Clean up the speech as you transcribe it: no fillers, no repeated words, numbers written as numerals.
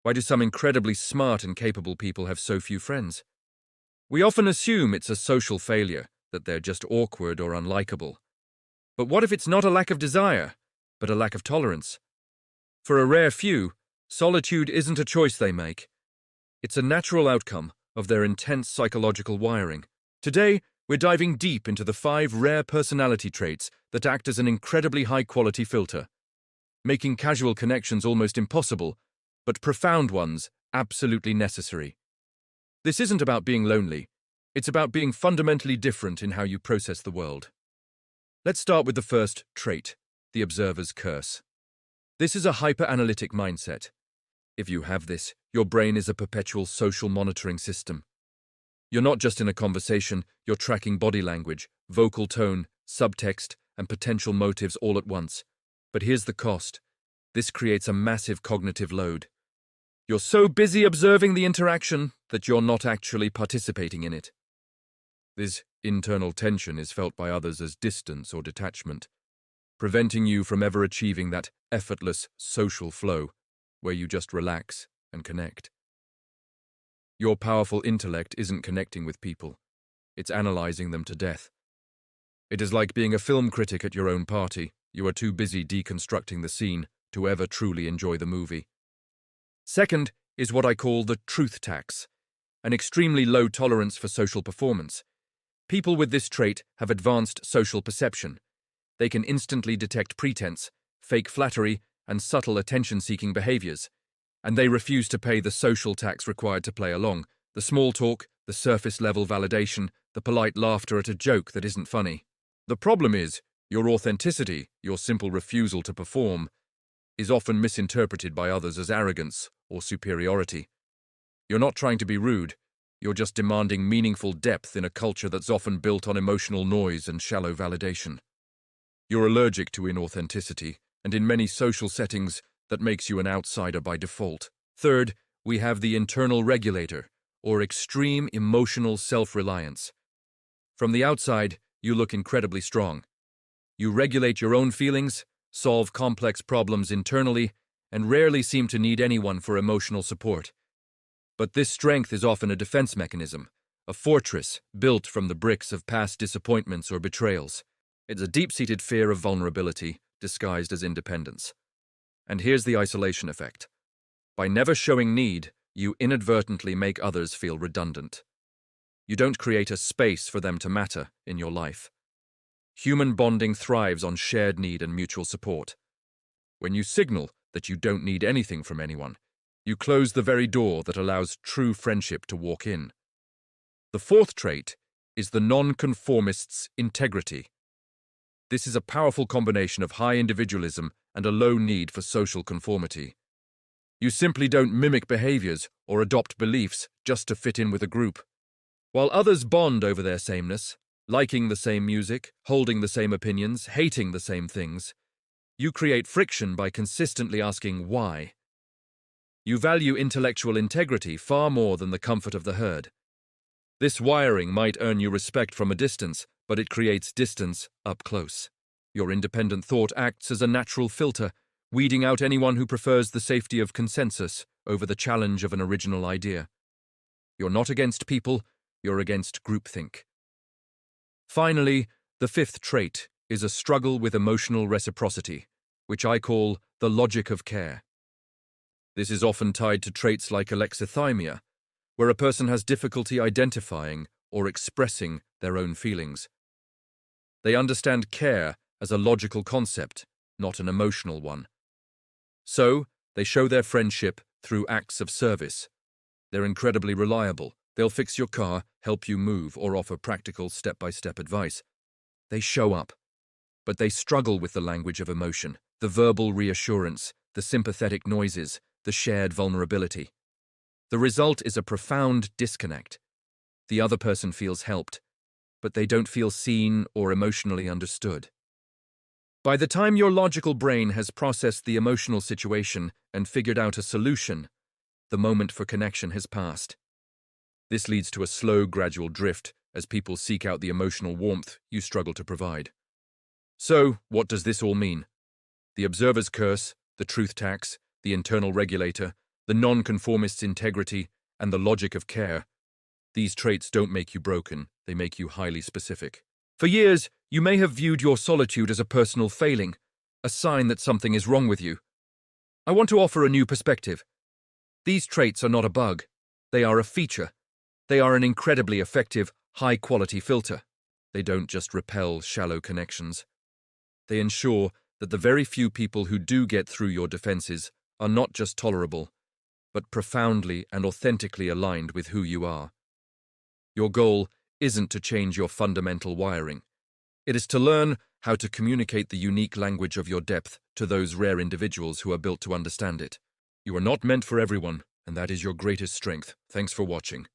Why do some incredibly smart and capable people have so few friends? We often assume it's a social failure, that they're just awkward or unlikable. But what if it's not a lack of desire, but a lack of tolerance? For a rare few, solitude isn't a choice they make. It's a natural outcome of their intense psychological wiring. Today, we're diving deep into the 5 rare personality traits that act as an incredibly high-quality filter, making casual connections almost impossible, but profound ones absolutely necessary. This isn't about being lonely. It's about being fundamentally different in how you process the world. Let's start with the first trait, the observer's curse. This is a hyper-analytic mindset. If you have this, your brain is a perpetual social monitoring system. You're not just in a conversation, you're tracking body language, vocal tone, subtext, and potential motives all at once. But here's the cost. This creates a massive cognitive load. You're so busy observing the interaction that you're not actually participating in it. This internal tension is felt by others as distance or detachment, preventing you from ever achieving that effortless social flow where you just relax and connect. Your powerful intellect isn't connecting with people. It's analyzing them to death. It is like being a film critic at your own party. You are too busy deconstructing the scene to ever truly enjoy the movie. Second is what I call the truth tax, an extremely low tolerance for social performance. People with this trait have advanced social perception. They can instantly detect pretense, fake flattery, and subtle attention-seeking behaviors, and they refuse to pay the social tax required to play along, the small talk, the surface-level validation, the polite laughter at a joke that isn't funny. The problem is, your authenticity, your simple refusal to perform, is often misinterpreted by others as arrogance or superiority. You're not trying to be rude, you're just demanding meaningful depth in a culture that's often built on emotional noise and shallow validation. You're allergic to inauthenticity, and in many social settings, that makes you an outsider by default. Third, we have the internal regulator, or extreme emotional self-reliance. From the outside, you look incredibly strong. You regulate your own feelings, solve complex problems internally, and rarely seem to need anyone for emotional support. But this strength is often a defense mechanism, a fortress built from the bricks of past disappointments or betrayals. It's a deep-seated fear of vulnerability, disguised as independence. And here's the isolation effect. By never showing need, you inadvertently make others feel redundant. You don't create a space for them to matter in your life. Human bonding thrives on shared need and mutual support. When you signal that you don't need anything from anyone, you close the very door that allows true friendship to walk in. The fourth trait is the non-conformist's integrity. This is a powerful combination of high individualism and a low need for social conformity. You simply don't mimic behaviors or adopt beliefs just to fit in with a group. While others bond over their sameness, liking the same music, holding the same opinions, hating the same things, you create friction by consistently asking why. You value intellectual integrity far more than the comfort of the herd. This wiring might earn you respect from a distance, but it creates distance up close. Your independent thought acts as a natural filter, weeding out anyone who prefers the safety of consensus over the challenge of an original idea. You're not against people, you're against groupthink. Finally, the fifth trait is a struggle with emotional reciprocity, which I call the logic of care. This is often tied to traits like alexithymia, where a person has difficulty identifying or expressing their own feelings. They understand care as a logical concept, not an emotional one. So, they show their friendship through acts of service. They're incredibly reliable. They'll fix your car, help you move, or offer practical step-by-step advice. They show up, but they struggle with the language of emotion, the verbal reassurance, the sympathetic noises, the shared vulnerability. The result is a profound disconnect. The other person feels helped, but they don't feel seen or emotionally understood. By the time your logical brain has processed the emotional situation and figured out a solution, the moment for connection has passed. This leads to a slow, gradual drift as people seek out the emotional warmth you struggle to provide. So, what does this all mean? The observer's curse, the truth tax, the internal regulator, the non-conformist's integrity, and the logic of care. These traits don't make you broken, they make you highly specific. For years, you may have viewed your solitude as a personal failing, a sign that something is wrong with you. I want to offer a new perspective. These traits are not a bug, they are a feature. They are an incredibly effective, high-quality filter. They don't just repel shallow connections. They ensure that the very few people who do get through your defenses are not just tolerable, but profoundly and authentically aligned with who you are. Your goal isn't to change your fundamental wiring. It is to learn how to communicate the unique language of your depth to those rare individuals who are built to understand it. You are not meant for everyone, and that is your greatest strength. Thanks for watching.